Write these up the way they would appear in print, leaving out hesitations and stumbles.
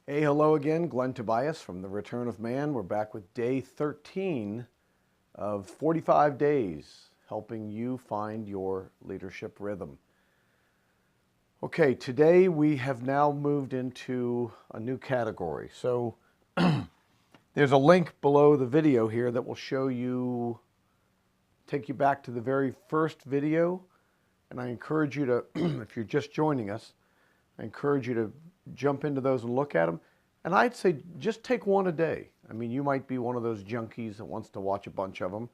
Hey, hello again, Glenn Tobias from The Return of Man. We're back with day 13 of 45 days, helping you find your leadership rhythm. Okay, today we have now moved into a new category. So there's a link below the video here that will show you, take you back to the very first video. And I encourage you to, if you're just joining us, I encourage you to jump into those and look at them. And I'd say just take one a day. I mean, you might be one of those junkies that wants to watch a bunch of them,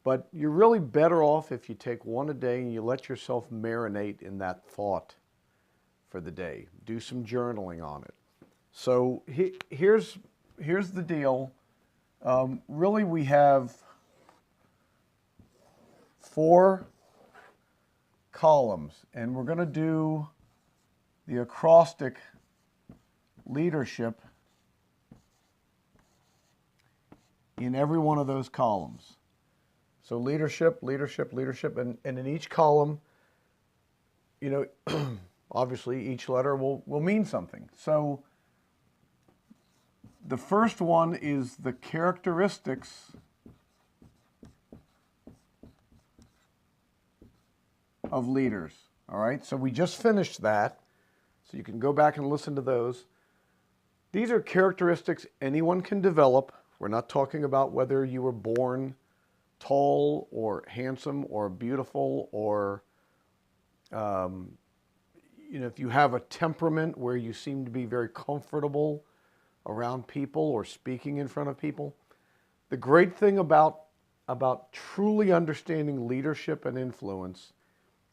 but you're really better off if you take one a day and you let yourself marinate in that thought for the day. Do some journaling on it. So here's the deal. Really, we have 4 columns, and we're going to do the acrostic leadership in every one of those columns. So leadership, leadership, leadership, and in each column, you know, obviously each letter will mean something. So the first one is the characteristics of leaders. All right, so we just finished that. So you can go back and listen to those. These are characteristics anyone can develop. We're not talking about whether you were born tall or handsome or beautiful or, you know, if you have a temperament where you seem to be very comfortable around people or speaking in front of people. The great thing about truly understanding leadership and influence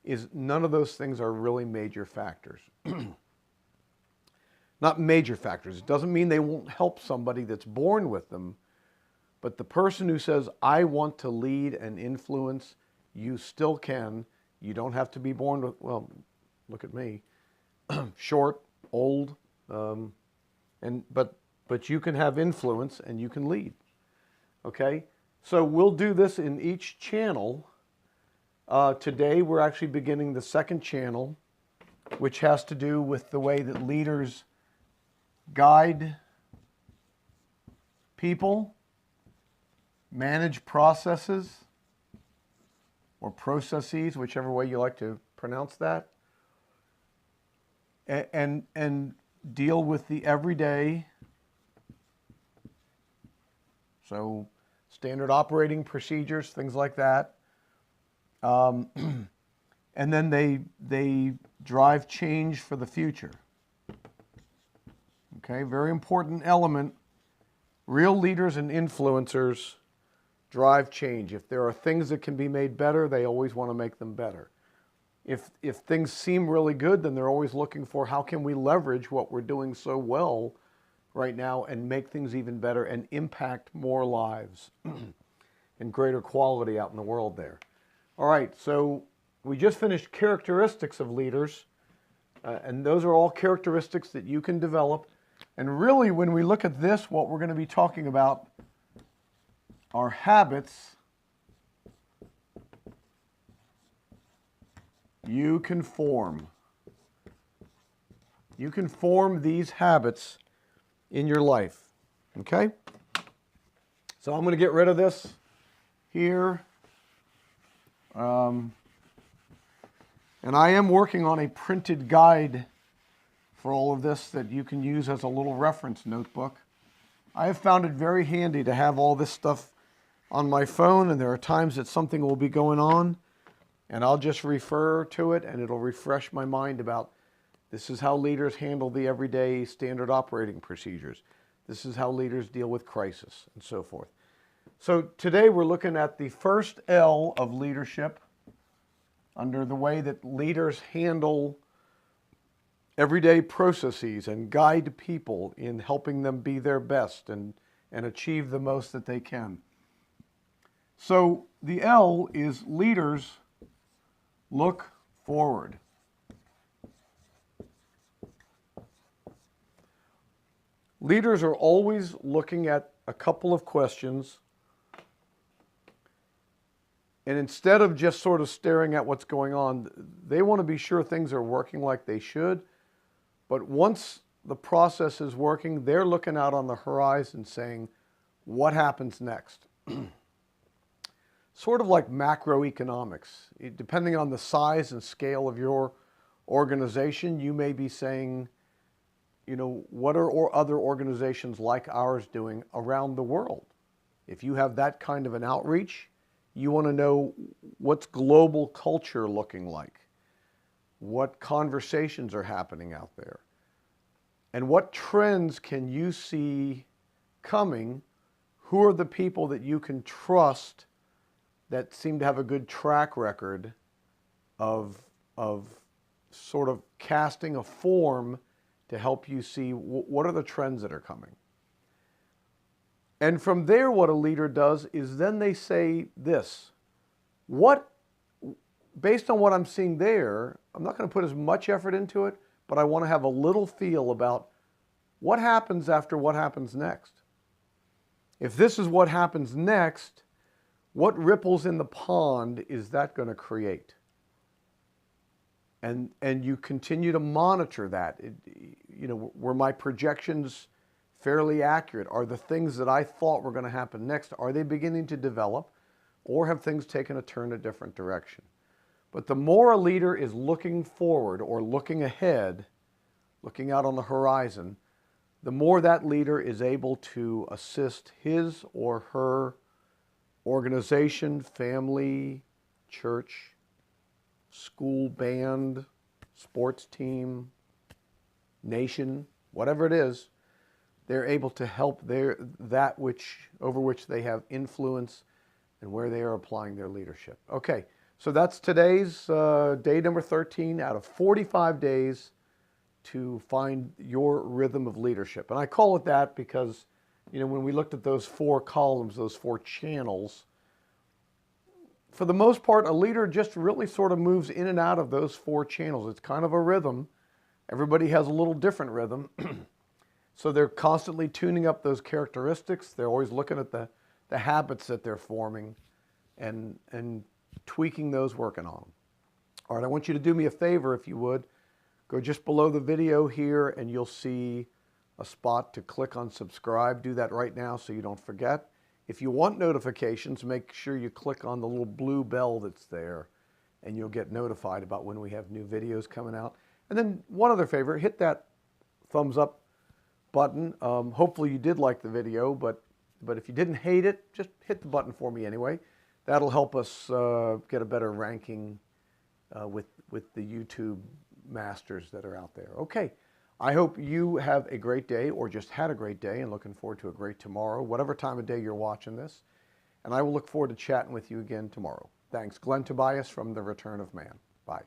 is none of those things are really major factors. Not major factors. It doesn't mean they won't help somebody that's born with them, but the person who says, I want to lead and influence, you still can. You don't have to be born with, well, look at me, short, old, but you can have influence and you can lead. Okay? So we'll do this in each channel. Today we're actually beginning the second channel, which has to do with the way that leaders guide people, manage processes, or processes, whichever way you like to pronounce that, and deal with the everyday, so standard operating procedures, things like that. And then they drive change for the future. Okay, very important element. Real leaders and influencers drive change. If there are things that can be made better, they always want to make them better. If things seem really good, then they're always looking for how can we leverage what we're doing so well right now and make things even better and impact more lives and greater quality out in the world there. All right, so we just finished characteristics of leaders, and those are all characteristics that you can develop. And really, when we look at this, what we're going to be talking about are habits you can form. You can form these habits in your life, okay? So I'm going to get rid of this here. And I am working on a printed guide for all of this that you can use as a little reference notebook. I have found it very handy to have all this stuff on my phone, and there are times that something will be going on, and I'll just refer to it, and it'll refresh my mind about this is how leaders handle the everyday standard operating procedures. This is how leaders deal with crisis, and so forth. So today we're looking at the first L of leadership under the way that leaders handle everyday processes and guide people in helping them be their best and achieve the most that they can. So the L is leaders look forward. Leaders are always looking at a couple of questions, and instead of just sort of staring at what's going on, they want to be sure things are working like they should. But once the process is working, they're looking out on the horizon saying, what happens next? Sort of like macroeconomics. Depending on the size and scale of your organization, you may be saying, you know, what are other organizations like ours doing around the world? If you have that kind of an outreach, you want to know what's global culture looking like, what conversations are happening out there, and what trends can you see coming? Who are the people that you can trust that seem to have a good track record of sort of casting a form to help you see what are the trends that are coming? And from there, what a leader does is then they say this, based on what I'm seeing there, I'm not going to put as much effort into it, but I want to have a little feel about what happens after what happens next. If this is what happens next, what ripples in the pond is that going to create? And you continue to monitor that. You know, were my projections fairly accurate? Are the things that I thought were going to happen next, are they beginning to develop, or have things taken a turn a different direction? But the more a leader is looking forward or looking ahead, looking out on the horizon, the more that leader is able to assist his or her organization, family, church, school, band, sports team, nation, whatever it is. They're able to help over which they have influence and where they are applying their leadership. Okay, so that's today's day number 13 out of 45 days to find your rhythm of leadership. And I call it that because, you know, when we looked at those 4 columns, those 4 channels, for the most part, a leader just really sort of moves in and out of those 4 channels. It's kind of a rhythm. Everybody has a little different rhythm. So they're constantly tuning up those characteristics. They're always looking at the habits that they're forming and tweaking those, working on them. All right, I want you to do me a favor, if you would. Go just below the video here and you'll see a spot to click on subscribe. Do that right now so you don't forget. If you want notifications, make sure you click on the little blue bell that's there and you'll get notified about when we have new videos coming out. And then one other favor, hit that thumbs up button. Hopefully you did like the video, but if you didn't hate it, just hit the button for me anyway. That'll help us get a better ranking with the YouTube masters that are out there. Okay, I hope you have a great day or just had a great day and looking forward to a great tomorrow, whatever time of day you're watching this. And I will look forward to chatting with you again tomorrow. Thanks. Glenn Tobias from The Return of Man. Bye.